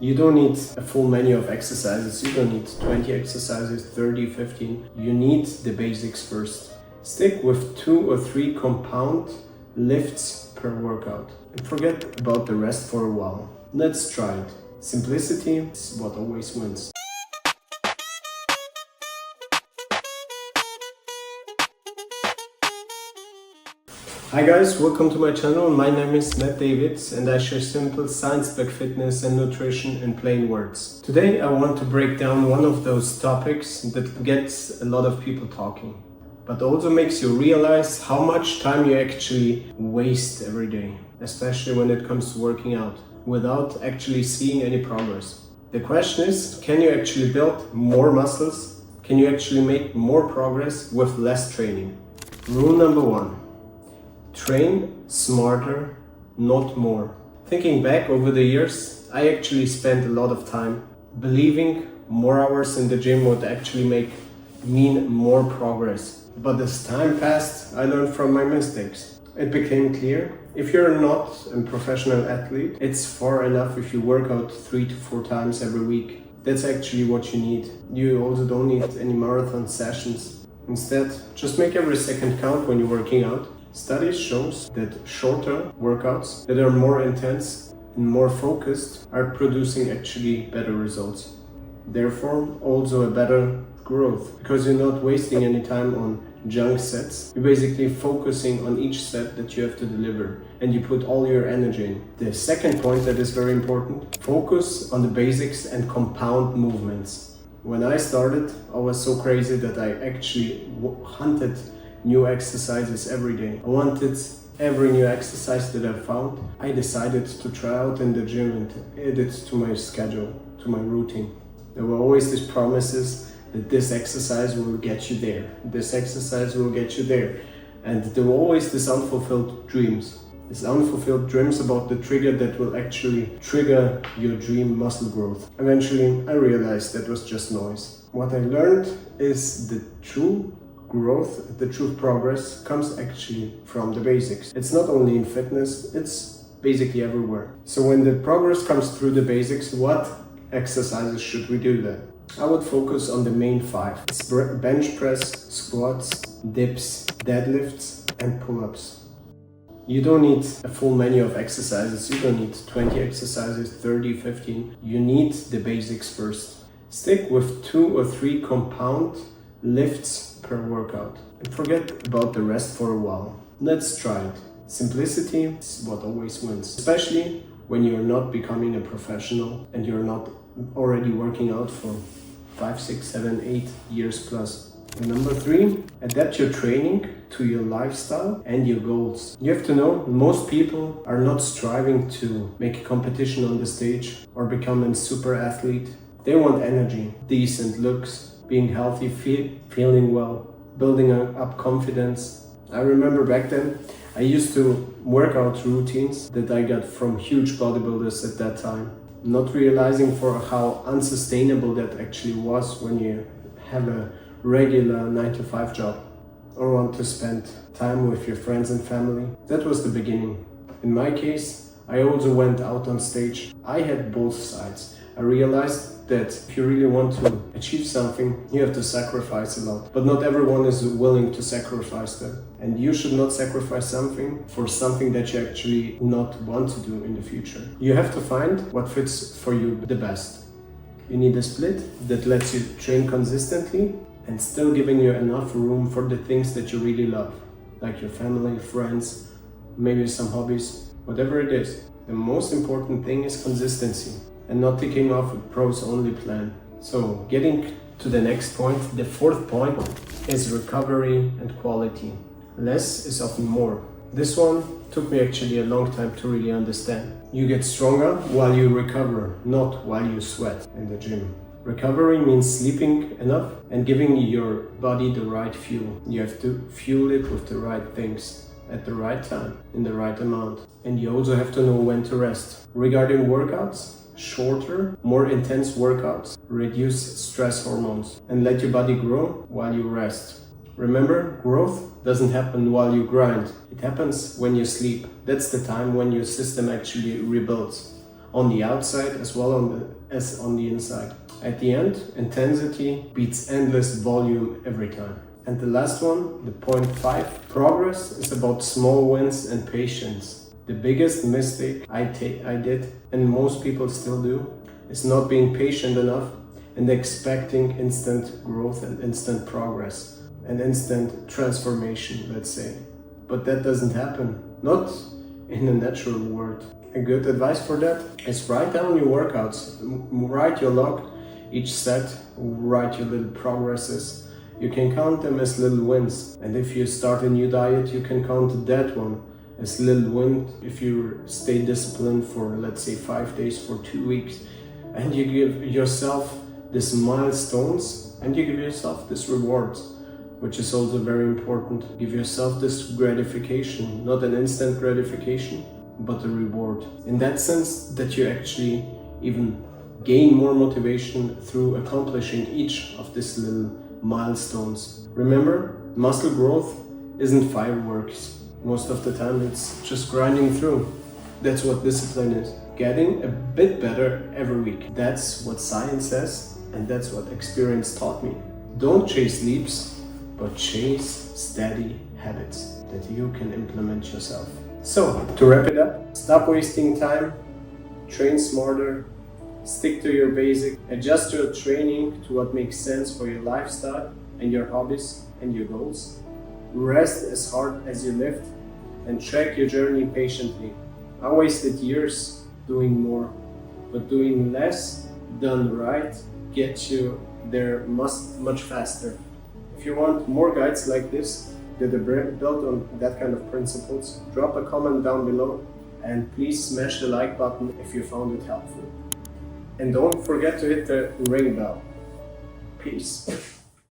You don't need a full menu of exercises. You don't need 20 exercises, 30, 15. You need the basics first. Stick with 2 or 3 compound lifts per workout and forget about the rest for a while. Let's try it. Simplicity is what always wins. Hi guys, welcome to my channel. My name is Matt Davids and I share simple science-backed fitness and nutrition in plain words. Today I want to break down one of those topics that gets a lot of people talking, but also makes you realize how much time you actually waste every day, especially when it comes to working out, without actually seeing any progress. The question is, can you actually build more muscles? Can you actually make more progress with less training? Rule number 1. Train smarter, not more. Thinking back over the years, I actually spent a lot of time believing more hours in the gym would actually mean more progress. But as time passed, I learned from my mistakes. It became clear, if you're not a professional athlete, it's far enough if you work out 3 to 4 times every week. That's actually what you need. You also don't need any marathon sessions. Instead, just make every second count when you're working out. Studies shows that shorter workouts that are more intense and more focused are producing actually better results. Therefore, also a better growth, because you're not wasting any time on junk sets. You're basically focusing on each set that you have to deliver and you put all your energy in. The second point that is very important, focus on the basics and compound movements. When I started, I was so crazy that I actually hunted new exercises every day. I wanted every new exercise that I found. I decided to try out in the gym and add it to my schedule, to my routine. There were always these promises that this exercise will get you there, this exercise will get you there. And there were always these unfulfilled dreams. These unfulfilled dreams about the trigger that will actually trigger your dream muscle growth. Eventually, I realized that was just noise. What I learned is the true growth, the true progress comes actually from the basics. It's not only in fitness, it's basically everywhere. So when the progress comes through the basics, what exercises should we do then? I would focus on the main 5. It's bench press, squats, dips, deadlifts and pull-ups. You don't need a full menu of exercises. You don't need 20 exercises, 30, 15. You need the basics first. Stick with 2 or 3 compound lifts per workout and forget about the rest for a while. Let's try it. Simplicity is what always wins, especially when you're not becoming a professional and you're not already working out for 5, 6, 7, 8 years plus. And number 3, adapt your training to your lifestyle and your goals. You have to know, most people are not striving to make a competition on the stage or become a super athlete. They want energy, decent looks, being healthy, feeling well, building up confidence. I remember back then, I used to work out routines that I got from huge bodybuilders at that time, not realizing for how unsustainable that actually was when you have a regular 9-to-5 job or want to spend time with your friends and family. That was the beginning. In my case, I also went out on stage. I had both sides. I realized that if you really want to achieve something, you have to sacrifice a lot. But not everyone is willing to sacrifice that. And you should not sacrifice something for something that you actually not want to do in the future. You have to find what fits for you the best. You need a split that lets you train consistently and still giving you enough room for the things that you really love, like your family, friends, maybe some hobbies, whatever it is. The most important thing is consistency and not taking off a pros only plan. So getting to the next point, the 4th point is recovery and quality. Less is often more. This one took me actually a long time to really understand. You get stronger while you recover, not while you sweat in the gym. Recovery means sleeping enough and giving your body the right fuel. You have to fuel it with the right things at the right time, in the right amount. And you also have to know when to rest. Regarding workouts, shorter, more intense workouts reduce stress hormones and let your body grow while you rest. Remember, growth doesn't happen while you grind. It happens when you sleep. That's the time when your system actually rebuilds. on the outside as well as on the inside. At the end, intensity beats endless volume every time. And the last one, the point 5, progress is about small wins and patience. The biggest mistake I did, and most people still do, is not being patient enough and expecting instant growth and instant progress and instant transformation, let's say. But that doesn't happen, not in the natural world. A good advice for that is write down your workouts, write your log, each set, write your little progresses. You can count them as little wins. And if you start a new diet, you can count that one as little win. If you stay disciplined for, let's say, 5 days for 2 weeks, and you give yourself these milestones and you give yourself these rewards, which is also very important. Give yourself this gratification, not an instant gratification, but a reward. In that sense, that you actually even gain more motivation through accomplishing each of these little milestones. Remember, muscle growth isn't fireworks. Most of the time it's just grinding through. That's what discipline is. Getting a bit better every week. That's what science says, and that's what experience taught me. Don't chase leaps, but chase steady habits that you can implement yourself. So, to wrap it up, stop wasting time, train smarter, stick to your basic, adjust your training to what makes sense for your lifestyle and your hobbies and your goals. Rest as hard as you lift and track your journey patiently. I wasted years doing more, but doing less done right gets you there much faster. If you want more guides like this that are built on that kind of principles, drop a comment down below and please smash the like button if you found it helpful. And don't forget to hit the ring bell. Peace.